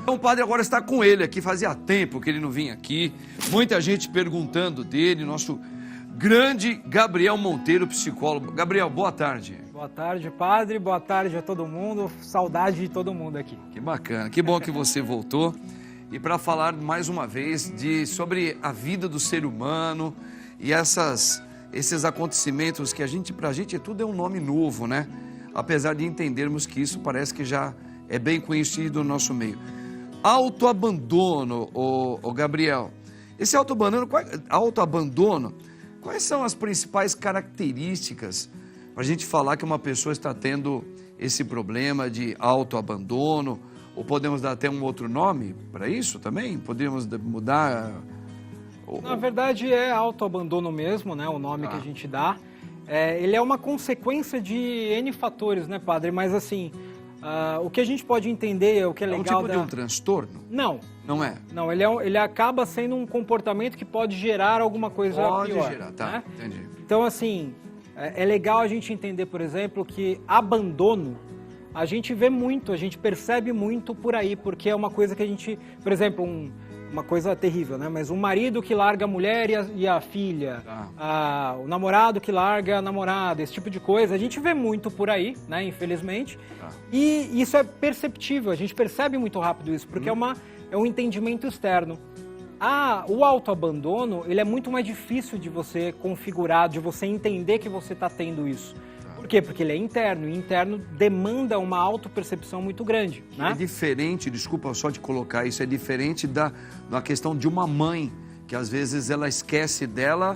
Então o padre agora está com ele aqui, fazia tempo que ele não vinha aqui. Muita gente perguntando dele, nosso grande Gabriel Monteiro, psicólogo. Gabriel, boa tarde. Boa tarde, padre. Boa tarde a todo mundo. Saudade de todo mundo aqui. Que bacana, que bom que você voltou. E para falar mais uma vez sobre a vida do ser humano e esses acontecimentos que pra gente tudo é um nome novo, né? Apesar de entendermos que isso parece que já é bem conhecido no nosso meio. Autoabandono, ô Gabriel. Esse autoabandono, quais são as principais características para a gente falar que uma pessoa está tendo esse problema de autoabandono? Ou podemos dar até um outro nome para isso também? Podemos mudar? Na verdade é autoabandono mesmo, né? O nome que a gente dá. Ele é uma consequência de N fatores, né, padre? Mas assim, o que a gente pode entender, o que é legal... É um tipo de um transtorno? Não. Não é? Não, ele acaba sendo um comportamento que pode gerar alguma coisa pior. Pode gerar, tá, né? Entendi. Então, assim, é legal a gente entender, por exemplo, que abandono a gente vê muito, a gente percebe muito por aí, porque é uma coisa que a gente... Por exemplo, uma coisa terrível, né? Mas um marido que larga a mulher e a filha, o namorado que larga a namorada, esse tipo de coisa, a gente vê muito por aí, né? Infelizmente. E isso é perceptível, a gente percebe muito rápido isso, porque é um entendimento externo. O autoabandono, ele é muito mais difícil de você configurar, de você entender que você está tendo isso. Por quê? Porque ele é interno, e interno demanda uma autopercepção muito grande. Né? É diferente, desculpa só de colocar isso, é diferente da questão de uma mãe, que às vezes ela esquece dela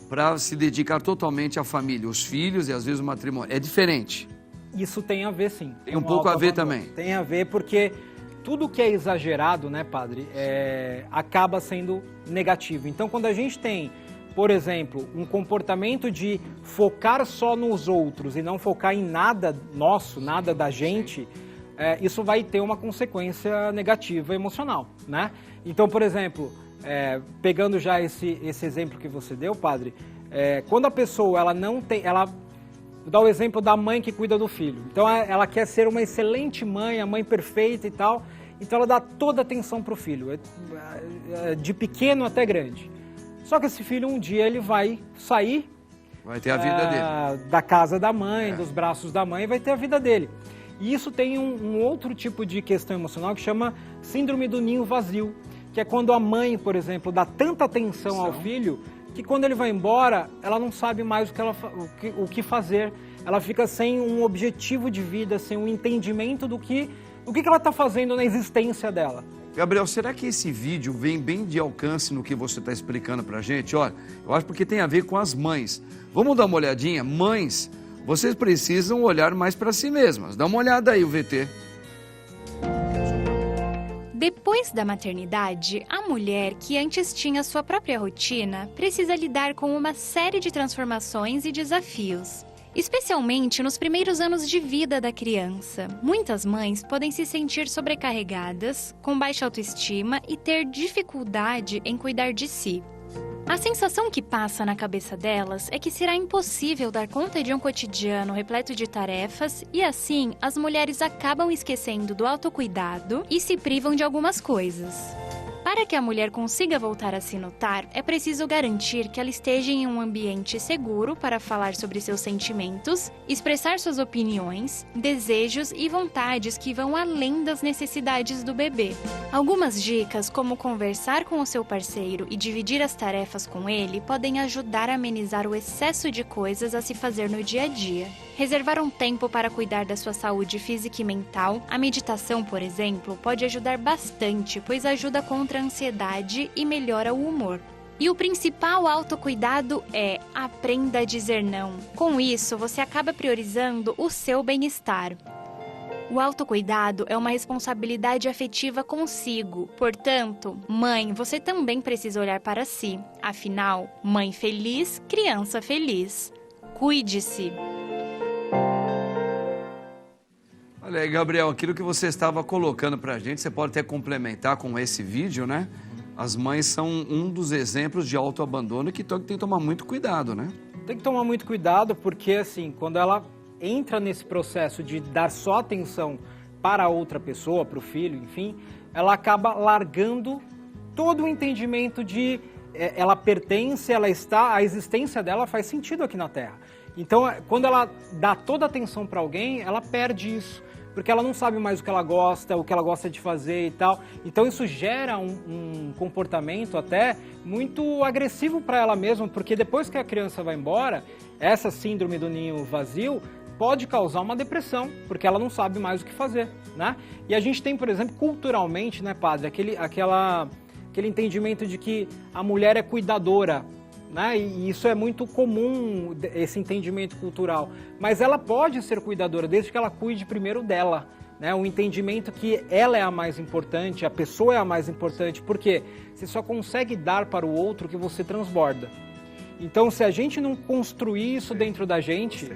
para se dedicar totalmente à família, os filhos e às vezes o matrimônio. É diferente. Isso tem a ver, sim. Tem um pouco a ver também. Tem a ver porque tudo que é exagerado, né, padre, acaba sendo negativo. Então, quando a gente tem, por exemplo, um comportamento de focar só nos outros e não focar em nada nosso, nada da gente, isso vai ter uma consequência negativa emocional, né? Então, por exemplo, pegando já esse exemplo que você deu, padre, quando a pessoa ela não tem... Vou dar o exemplo da mãe que cuida do filho. Então, ela quer ser uma excelente mãe, a mãe perfeita e tal, então ela dá toda a atenção para o filho, de pequeno até grande. Só que esse filho um dia ele vai sair, vai ter a vida dele, da casa da mãe, dos braços da mãe, vai ter a vida dele. E isso tem um outro tipo de questão emocional que chama síndrome do ninho vazio, que é quando a mãe, por exemplo, dá tanta atenção ao filho que quando ele vai embora, ela não sabe mais o que fazer. Ela fica sem um objetivo de vida, sem um entendimento do que ela está fazendo na existência dela. Gabriel, será que esse vídeo vem bem de alcance no que você está explicando pra gente? Olha, eu acho porque tem a ver com as mães. Vamos dar uma olhadinha? Mães, vocês precisam olhar mais para si mesmas. Dá uma olhada aí, o VT. Depois da maternidade, a mulher que antes tinha sua própria rotina precisa lidar com uma série de transformações e desafios. Especialmente nos primeiros anos de vida da criança. Muitas mães podem se sentir sobrecarregadas, com baixa autoestima e ter dificuldade em cuidar de si. A sensação que passa na cabeça delas é que será impossível dar conta de um cotidiano repleto de tarefas e assim as mulheres acabam esquecendo do autocuidado e se privam de algumas coisas. Para que a mulher consiga voltar a se notar, é preciso garantir que ela esteja em um ambiente seguro para falar sobre seus sentimentos, expressar suas opiniões, desejos e vontades que vão além das necessidades do bebê. Algumas dicas, como conversar com o seu parceiro e dividir as tarefas com ele, podem ajudar a amenizar o excesso de coisas a se fazer no dia a dia. Reservar um tempo para cuidar da sua saúde física e mental. A meditação, por exemplo, pode ajudar bastante, pois ajuda contra a ansiedade e melhora o humor. E o principal autocuidado é aprenda a dizer não. Com isso, você acaba priorizando o seu bem-estar. O autocuidado é uma responsabilidade afetiva consigo. Portanto, mãe, você também precisa olhar para si. Afinal, mãe feliz, criança feliz. Cuide-se. Olha aí, Gabriel, aquilo que você estava colocando pra gente, você pode até complementar com esse vídeo, né? As mães são um dos exemplos de autoabandono que tem que tomar muito cuidado, né? Tem que tomar muito cuidado porque, assim, quando ela entra nesse processo de dar só atenção para outra pessoa, para o filho, enfim, ela acaba largando todo o entendimento de ela pertence, ela está, a existência dela faz sentido aqui na Terra. Então, quando ela dá toda a atenção para alguém, ela perde isso, porque ela não sabe mais o que ela gosta de fazer e tal. Então, isso gera um comportamento até muito agressivo para ela mesma, porque depois que a criança vai embora, essa síndrome do ninho vazio pode causar uma depressão, porque ela não sabe mais o que fazer, né? E a gente tem, por exemplo, culturalmente, né, padre, aquele entendimento de que a mulher é cuidadora, né? E isso é muito comum, esse entendimento cultural. Mas ela pode ser cuidadora, desde que ela cuide primeiro dela, né? O entendimento que ela é a mais importante, a pessoa é a mais importante, porque você só consegue dar para o outro o que você transborda. Então, se a gente não construir isso dentro da gente,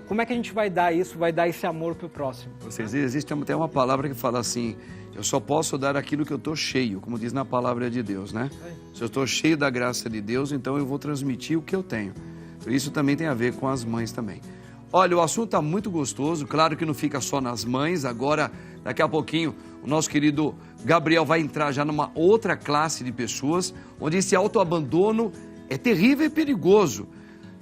como é que a gente vai dar isso, vai dar esse amor para o próximo? Existe até uma palavra que fala assim: eu só posso dar aquilo que eu estou cheio, como diz na palavra de Deus, né? Se eu estou cheio da graça de Deus, então eu vou transmitir o que eu tenho. Então, isso também tem a ver com as mães também. Olha, o assunto está muito gostoso, claro que não fica só nas mães, agora, daqui a pouquinho, o nosso querido Gabriel vai entrar já numa outra classe de pessoas, onde esse autoabandono é terrível e perigoso.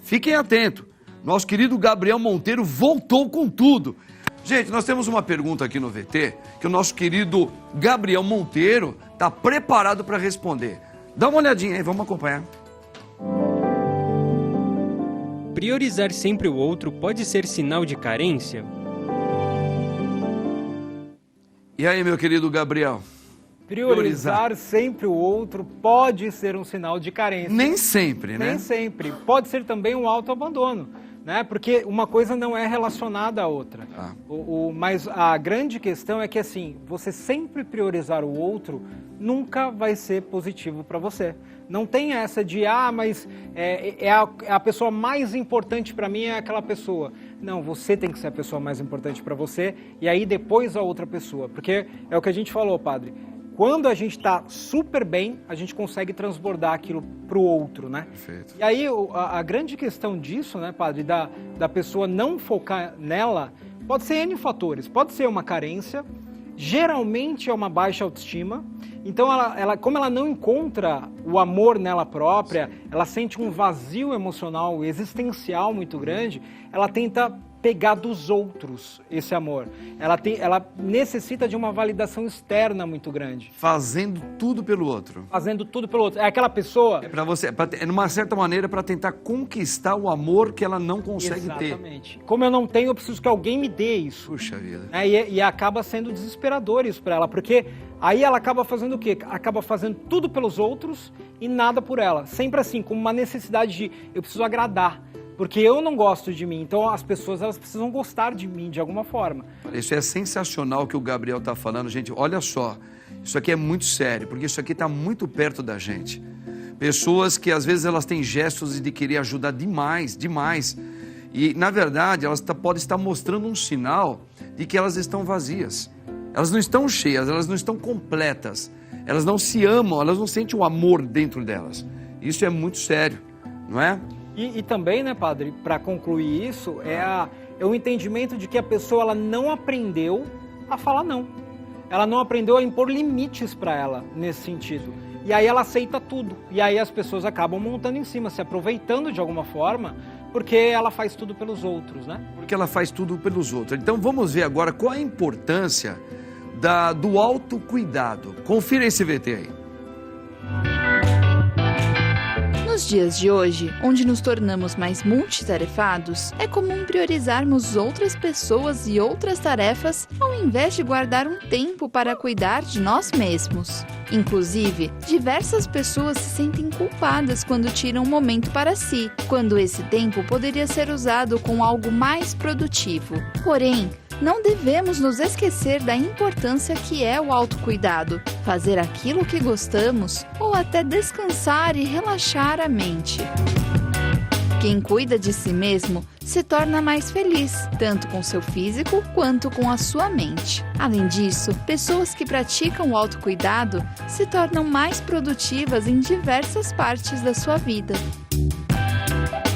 Fiquem atentos, nosso querido Gabriel Monteiro voltou com tudo. Gente, nós temos uma pergunta aqui no VT, que o nosso querido Gabriel Monteiro está preparado para responder. Dá uma olhadinha aí, vamos acompanhar. Priorizar sempre o outro pode ser sinal de carência? E aí, meu querido Gabriel? Priorizar sempre o outro pode ser um sinal de carência. Nem sempre, né? Nem sempre. Pode ser também um autoabandono, né? Porque uma coisa não é relacionada à outra. Mas a grande questão é que, assim, você sempre priorizar o outro nunca vai ser positivo para você. Não tem essa de, mas a pessoa mais importante para mim é aquela pessoa. Não, você tem que ser a pessoa mais importante para você e aí depois a outra pessoa. Porque é o que a gente falou, padre. Quando a gente está super bem, a gente consegue transbordar aquilo para o outro, né? Perfeito. E aí a grande questão disso, né, padre, da pessoa não focar nela, pode ser N fatores. Pode ser uma carência, geralmente é uma baixa autoestima. Então, como ela não encontra o amor nela própria, ela sente um vazio emocional, existencial muito grande, ela tenta pegar dos outros esse amor. Ela necessita de uma validação externa muito grande. Fazendo tudo pelo outro. Fazendo tudo pelo outro. É aquela pessoa... É numa certa maneira, para tentar conquistar o amor que ela não consegue ter. Exatamente. Como eu não tenho, eu preciso que alguém me dê isso. Puxa vida. E acaba sendo desesperador isso para ela, porque aí ela acaba fazendo o quê? Acaba fazendo tudo pelos outros e nada por ela. Sempre assim, com uma necessidade de eu preciso agradar. Porque eu não gosto de mim, então as pessoas elas precisam gostar de mim de alguma forma. Isso é sensacional o que o Gabriel está falando, gente. Olha só, isso aqui é muito sério, porque isso aqui está muito perto da gente. Pessoas que às vezes elas têm gestos de querer ajudar demais. E na verdade elas podem estar mostrando um sinal de que elas estão vazias. Elas não estão cheias, elas não estão completas. Elas não se amam, elas não sentem o amor dentro delas. Isso é muito sério, não é? E também, né, padre, para concluir isso, é o entendimento de que a pessoa ela não aprendeu a falar não. Ela não aprendeu a impor limites para ela nesse sentido. E aí ela aceita tudo. E aí as pessoas acabam montando em cima, se aproveitando de alguma forma, porque ela faz tudo pelos outros, né? Porque ela faz tudo pelos outros. Então vamos ver agora qual a importância do autocuidado. Confira esse VT aí. Nos dias de hoje, onde nos tornamos mais multitarefados, é comum priorizarmos outras pessoas e outras tarefas ao invés de guardar um tempo para cuidar de nós mesmos. Inclusive, diversas pessoas se sentem culpadas quando tiram um momento para si, quando esse tempo poderia ser usado com algo mais produtivo. Porém, não devemos nos esquecer da importância que é o autocuidado, fazer aquilo que gostamos ou até descansar e relaxar a mente. Quem cuida de si mesmo se torna mais feliz, tanto com seu físico quanto com a sua mente. Além disso, pessoas que praticam o autocuidado se tornam mais produtivas em diversas partes da sua vida.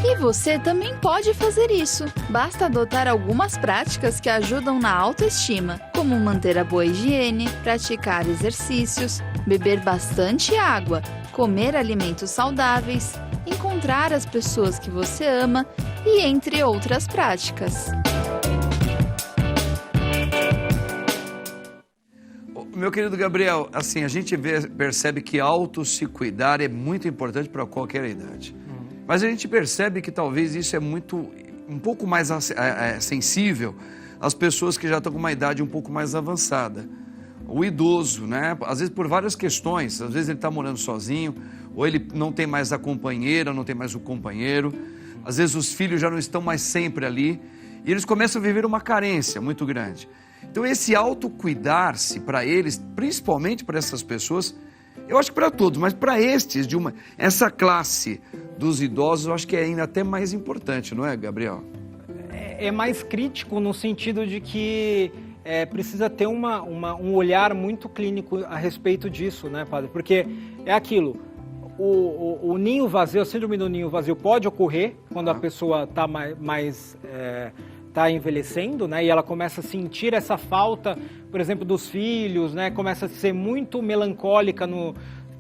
E você também pode fazer isso. Basta adotar algumas práticas que ajudam na autoestima, como manter a boa higiene, praticar exercícios, beber bastante água, comer alimentos saudáveis, encontrar as pessoas que você ama e entre outras práticas. Meu querido Gabriel, assim, a gente percebe que se cuidar é muito importante para qualquer idade. Mas a gente percebe que talvez isso é um pouco mais sensível às pessoas que já estão com uma idade um pouco mais avançada. O idoso, né? Às vezes por várias questões, às vezes ele está morando sozinho, ou ele não tem mais a companheira, não tem mais o companheiro. Às vezes os filhos já não estão mais sempre ali e eles começam a viver uma carência muito grande. Então esse autocuidar-se para eles, principalmente para essas pessoas, eu acho que para todos, mas para essa classe dos idosos, eu acho que é ainda até mais importante, não é, Gabriel? É mais crítico no sentido de que precisa ter um olhar muito clínico a respeito disso, né, padre? Porque é aquilo, o ninho vazio, a síndrome do ninho vazio pode ocorrer quando a pessoa está está envelhecendo, né, e ela começa a sentir essa falta, por exemplo, dos filhos, né, começa a ser muito melancólica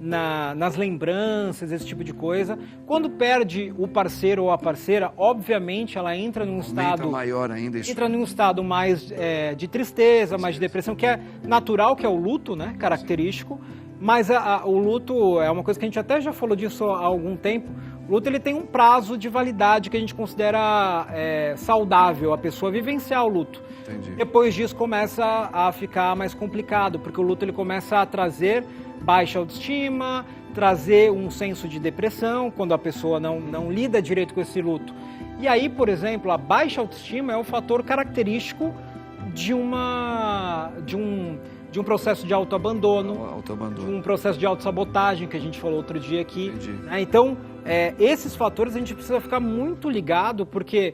nas lembranças, esse tipo de coisa. Quando perde o parceiro ou a parceira, obviamente ela entra num estado maior ainda, entra num estado mais de tristeza, mais de depressão, que é natural, que é o luto, né, característico. Mas o luto é uma coisa que a gente até já falou disso há algum tempo. O luto ele tem um prazo de validade que a gente considera saudável, a pessoa vivenciar o luto. Entendi. Depois disso começa a ficar mais complicado, porque o luto ele começa a trazer baixa autoestima, trazer um senso de depressão, quando a pessoa não lida direito com esse luto. E aí, por exemplo, a baixa autoestima é um fator característico de um processo de autoabandono, de um processo de autossabotagem, que a gente falou outro dia aqui. Né? Então, esses fatores a gente precisa ficar muito ligado, porque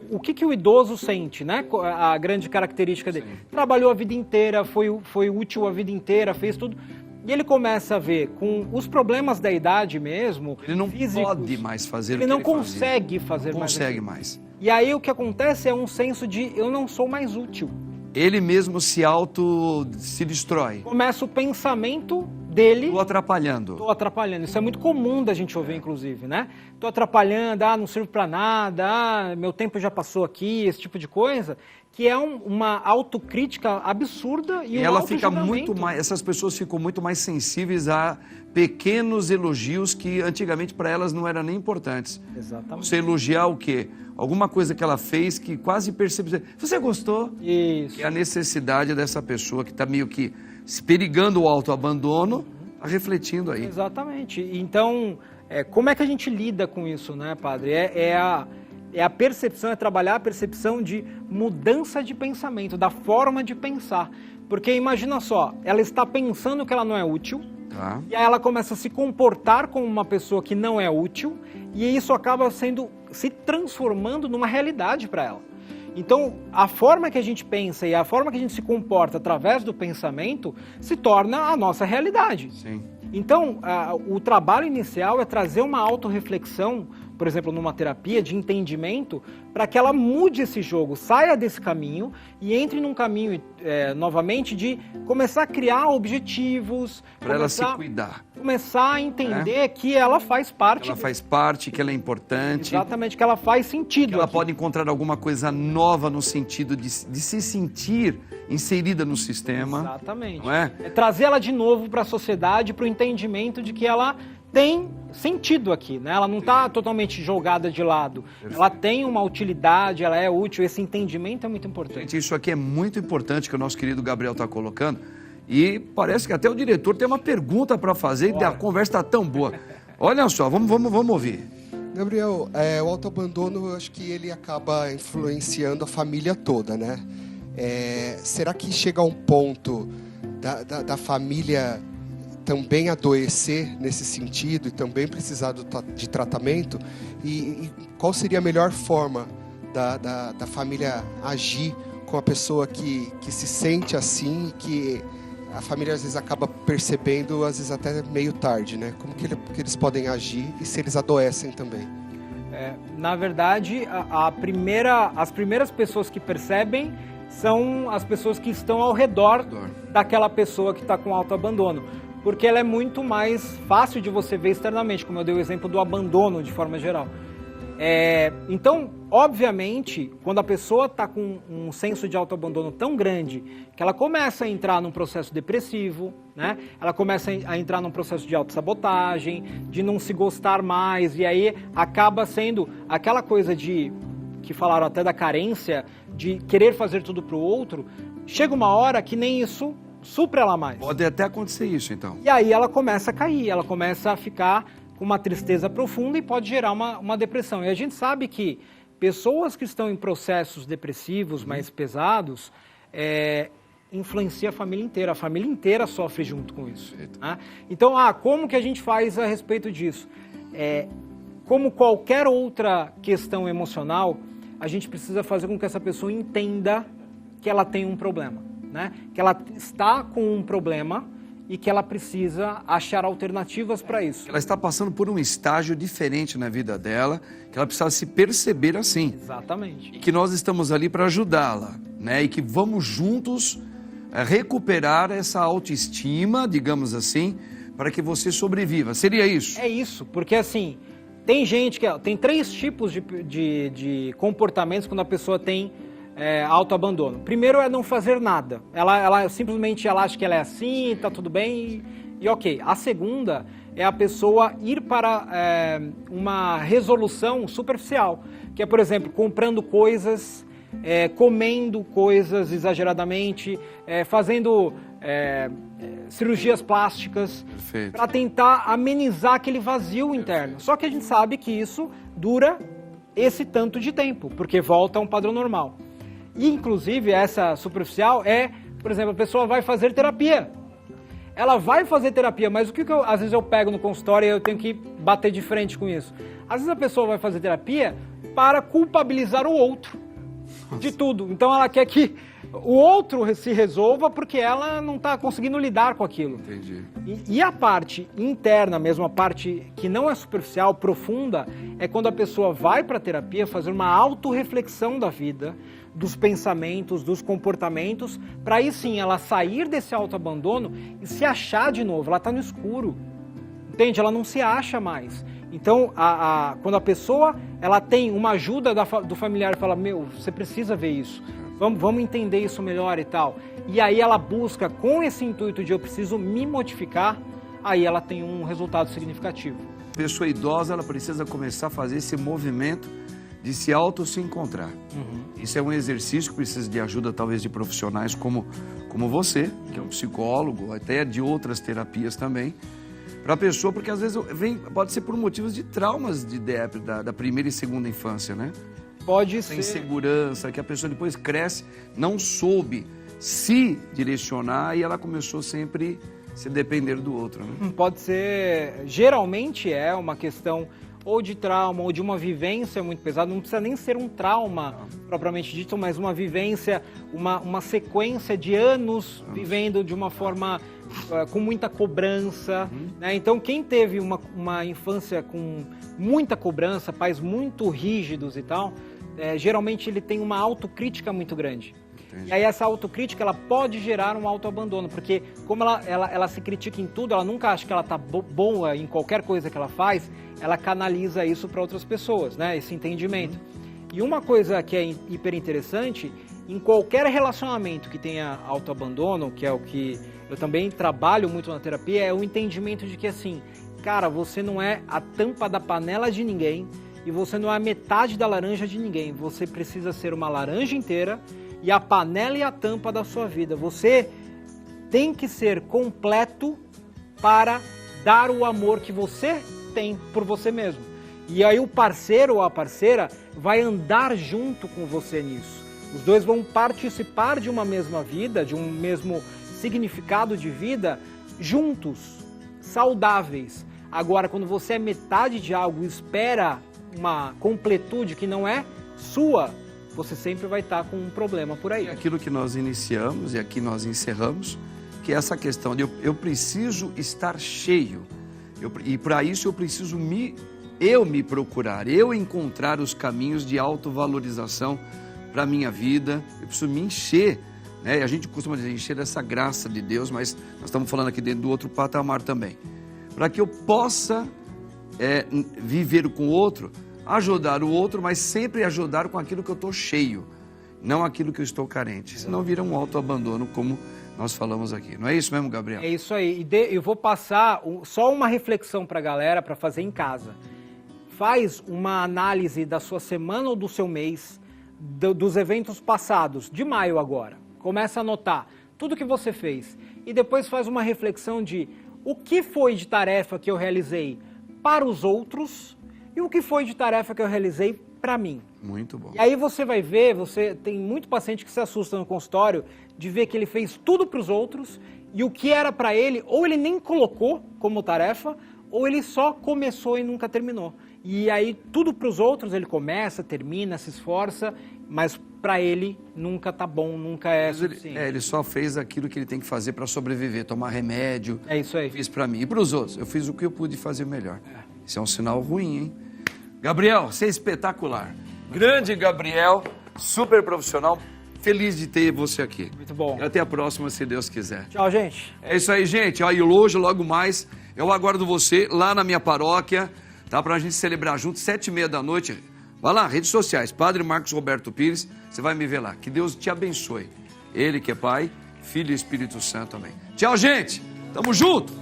o que o idoso sente, né? A grande característica dele. Sim. Trabalhou a vida inteira, foi útil a vida inteira, fez tudo. E ele começa a ver com os problemas da idade mesmo. Ele não físicos, pode mais fazer o que ele não consegue fazer mais. Não consegue mais. E aí o que acontece é um senso de eu não sou mais útil. Ele mesmo se destrói. Começa o pensamento dele. Estou atrapalhando. Isso é muito comum da gente ouvir, inclusive, né? Estou atrapalhando, não sirvo para nada, meu tempo já passou aqui, esse tipo de coisa, que é uma autocrítica absurda e ela fica muito mais. Essas pessoas ficam muito mais sensíveis a pequenos elogios que antigamente para elas não eram nem importantes. Exatamente. Você elogiar o quê? Alguma coisa que ela fez que quase percebe. Você gostou? Isso. É a necessidade dessa pessoa que está meio que perigando o autoabandono, refletindo aí. Exatamente. Então, como é que a gente lida com isso, né, padre? É a percepção, é trabalhar a percepção de mudança de pensamento, da forma de pensar. Porque imagina só, ela está pensando que ela não é útil, e aí ela começa a se comportar como uma pessoa que não é útil, e isso acaba se transformando numa realidade para ela. Então, a forma que a gente pensa e a forma que a gente se comporta através do pensamento se torna a nossa realidade. Sim. Então, o trabalho inicial é trazer uma autorreflexão, por exemplo, numa terapia de entendimento, para que ela mude esse jogo, saia desse caminho e entre num caminho, novamente, de começar a criar objetivos. Para ela se cuidar. Começar a entender que ela faz parte. Que ela faz parte, que ela é importante. Exatamente, que ela faz sentido. Que ela pode encontrar alguma coisa nova no sentido de se sentir inserida no sistema. Exatamente. Não é? Trazer ela de novo para a sociedade, para o entendimento de que ela tem sentido aqui, né? Ela não está totalmente jogada de lado. Perfeito. Ela tem uma utilidade, ela é útil. Esse entendimento é muito importante. Gente, isso aqui é muito importante que o nosso querido Gabriel está colocando. E parece que até o diretor tem uma pergunta para fazer e a conversa está tão boa. Olha só, vamos ouvir. Gabriel, o autoabandono, eu acho que ele acaba influenciando a família toda, né? Será que chega a um ponto da família também adoecer nesse sentido e também precisar de tratamento? E qual seria a melhor forma da família agir com a pessoa que se sente assim e que a família às vezes acaba percebendo, às vezes até meio tarde, né? Como que eles podem agir e se eles adoecem também? Na verdade, as primeiras pessoas que percebem são as pessoas que estão ao redor daquela pessoa que está com autoabandono. Porque ela é muito mais fácil de você ver externamente, como eu dei o exemplo do abandono de forma geral. Então, obviamente, quando a pessoa está com um senso de autoabandono tão grande que ela começa a entrar num processo depressivo, né? Ela começa a entrar num processo de autossabotagem, de não se gostar mais, e aí acaba sendo aquela coisa que falaram até da carência, de querer fazer tudo para o outro, chega uma hora que nem isso supra ela mais. Pode até acontecer isso, então. E aí ela começa a cair, ela começa a ficar com uma tristeza profunda e pode gerar uma depressão. E a gente sabe que pessoas que estão em processos depressivos mais pesados, influencia a família inteira sofre junto com isso. Né? Então, como que a gente faz a respeito disso? Como qualquer outra questão emocional, a gente precisa fazer com que essa pessoa entenda que ela tem um problema, né? Que ela está com um problema e que ela precisa achar alternativas para isso. Ela está passando por um estágio diferente na vida dela, que ela precisa se perceber assim. Exatamente. E que nós estamos ali para ajudá-la, né? E que vamos juntos recuperar essa autoestima, digamos assim, para que você sobreviva. Seria isso? É isso, porque assim, tem gente tem 3 tipos de comportamentos quando a pessoa tem autoabandono. Primeiro é não fazer nada. Ela simplesmente acha que ela é assim, tá tudo bem e ok. A segunda é a pessoa ir para uma resolução superficial, que é, por exemplo, comprando coisas, comendo coisas exageradamente, fazendo cirurgias plásticas para tentar amenizar aquele vazio interno. Só que a gente sabe que isso dura esse tanto de tempo, porque volta a um padrão normal. E, inclusive, essa superficial por exemplo, a pessoa vai fazer terapia. Ela vai fazer terapia, mas o que às vezes eu pego no consultório e eu tenho que bater de frente com isso? Às vezes a pessoa vai fazer terapia para culpabilizar o outro de tudo. Então ela quer que o outro se resolva porque ela não está conseguindo lidar com aquilo. Entendi. E a parte interna, mesmo a parte que não é superficial, profunda, é quando a pessoa vai para a terapia fazer uma autorreflexão da vida, dos pensamentos, dos comportamentos, para aí sim ela sair desse autoabandono e se achar de novo. Ela está no escuro, entende? Ela não se acha mais. Então, quando a pessoa ela tem uma ajuda do familiar, fala, você precisa ver isso, vamos entender isso melhor e tal. E aí ela busca, com esse intuito de eu preciso me modificar, aí ela tem um resultado significativo. A pessoa idosa, ela precisa começar a fazer esse movimento de se encontrar. Isso é um exercício que precisa de ajuda, talvez, de profissionais como você, que é um psicólogo, até de outras terapias também, para a pessoa, porque às vezes pode ser por motivos de traumas da primeira e segunda infância, né? Pode ser. Essa insegurança, que a pessoa depois cresce, não soube se direcionar e ela começou sempre a se depender do outro, né? Pode ser, geralmente é uma questão ou de trauma, ou de uma vivência muito pesada, não precisa nem ser um trauma propriamente dito, mas uma vivência, uma sequência de anos vivendo de uma forma com muita cobrança, né? Então quem teve uma infância com muita cobrança, pais muito rígidos e tal, geralmente ele tem uma autocrítica muito grande. Entendi. E aí essa autocrítica ela pode gerar um autoabandono, porque como ela se critica em tudo, ela nunca acha que ela está boa em qualquer coisa que ela faz, ela canaliza isso para outras pessoas, né? Esse entendimento. E uma coisa que é hiper interessante, em qualquer relacionamento que tenha autoabandono, que é o que eu também trabalho muito na terapia, é o entendimento de que assim, cara, você não é a tampa da panela de ninguém e você não é a metade da laranja de ninguém. Você precisa ser uma laranja inteira e a panela e a tampa da sua vida. Você tem que ser completo para dar o amor que você tem por você mesmo. E aí o parceiro ou a parceira vai andar junto com você nisso. Os dois vão participar de uma mesma vida, de um mesmo significado de vida, juntos, saudáveis. Agora, quando você é metade de algo e espera uma completude que não é sua, você sempre vai estar com um problema por aí. É aquilo que nós iniciamos e aqui nós encerramos, que é essa questão de eu preciso estar cheio. E para isso eu preciso me eu me procurar, eu encontrar os caminhos de autovalorização para a minha vida. Eu preciso me encher, né? E a gente costuma dizer encher dessa graça de Deus, mas nós estamos falando aqui dentro do outro patamar também. Para que eu possa viver com o outro, ajudar o outro, mas sempre ajudar com aquilo que eu estou cheio, não aquilo que eu estou carente. Senão vira um autoabandono, como nós falamos aqui. Não é isso mesmo, Gabriel? É isso aí. Eu vou passar só uma reflexão para a galera para fazer em casa. Faz uma análise da sua semana ou do seu mês, dos eventos passados, de maio agora. Começa a anotar tudo que você fez. E depois faz uma reflexão de o que foi de tarefa que eu realizei para os outros e o que foi de tarefa que eu realizei para mim. Muito bom. E aí você vai ver, tem muito paciente que se assusta no consultório de ver que ele fez tudo para os outros e o que era para ele, ou ele nem colocou como tarefa, ou ele só começou e nunca terminou. E aí tudo para os outros ele começa, termina, se esforça, mas para ele nunca tá bom, nunca é suficiente. Ele só fez aquilo que ele tem que fazer para sobreviver, tomar remédio. É isso aí. Fiz para mim. E para os outros, eu fiz o que eu pude fazer melhor. Isso é um sinal ruim, hein? Gabriel, você é espetacular. Grande Gabriel, super profissional. Feliz de ter você aqui. Muito bom. E até a próxima, se Deus quiser. Tchau, gente. É isso aí, gente. E hoje, logo mais, eu aguardo você lá na minha paróquia, tá? Pra gente celebrar juntos, 7h30 da noite. Vai lá, redes sociais, Padre Marcos Roberto Pires, você vai me ver lá. Que Deus te abençoe. Ele que é Pai, Filho e Espírito Santo, amém. Tchau, gente. Tamo junto.